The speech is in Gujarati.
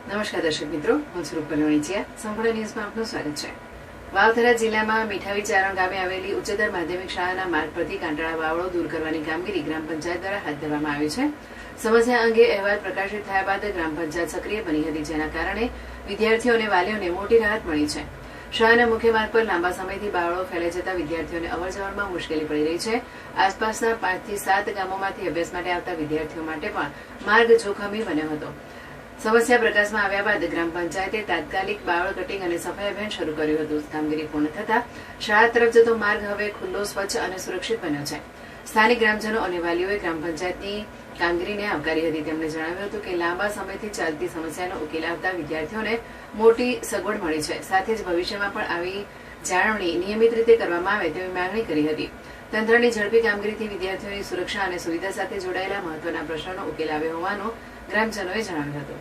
નમસ્કાર દર્શક મિત્રો, હું છું રૂપલ વણિચિયા. સંપૂર્ણ ન્યૂઝમાં આપનું સ્વાગત છે. વાવથરા જિલ્લામાં મીઠાવી ચારણ ગામે આવેલી ઉચ્ચતર માધ્યમિક શાળાના માર્ગ પરથી કાંટાળા વાવડો દૂર કરવાની કામગીરી ગ્રામ પંચાયત દ્વારા હાથ ધરવામાં આવી છે. સમસ્યા અંગે અહેવાલ પ્રકાશિત થયા બાદ ગ્રામ પંચાયત સક્રિય બની હતી, જેના કારણે વિદ્યાર્થીઓ અને વાલીઓને મોટી રાહત મળી છે. શાળાના મુખ્ય માર્ગ પર લાંબા સમયથી બાવળો ફેલાઈ જતા વિદ્યાર્થીઓને અવરજવરમાં મુશ્કેલી પડી રહી છે. આસપાસના 5 થી 7 ગામોમાંથી અભ્યાસ માટે આવતા વિદ્યાર્થીઓ માટે પણ માર્ગ જોખમી બન્યો હતો. સમસ્યા પ્રકાશમાં આવ્યા બાદ ગ્રામ પંચાયતે તાત્કાલિક બાવળ કટિંગ અને સફાઈ અભિયાન શરૂ કર્યું હતું. કામગીરી પૂર્ણ થતા શાળા તરફ જતો માર્ગ હવે ખુલ્લો, સ્વચ્છ અને સુરક્ષિત બન્યો છે. સ્થાનિક ગ્રામજનો અને વાલીઓએ ગ્રામ પંચાયતની કામગીરીને આવકારી હતી. તેમણે જણાવ્યું હતું કે લાંબા સમયથી ચાલતી સમસ્યાનો ઉકેલ આવતા વિદ્યાર્થીઓને મોટી સગવડ મળી છે. સાથે જ ભવિષ્યમાં પણ આવી જાળવણી નિયમિત રીતે કરવામાં આવે તેવી માંગણી કરી હતી. તંત્રની ઝડપી કામગીરીથી વિદ્યાર્થીઓની સુરક્ષા અને સુવિધા સાથે જોડાયેલા મહત્વના પ્રશ્નોનો ઉકેલ આવ્યો હોવાનું ગ્રામજનોએ જણાવ્યું હતું.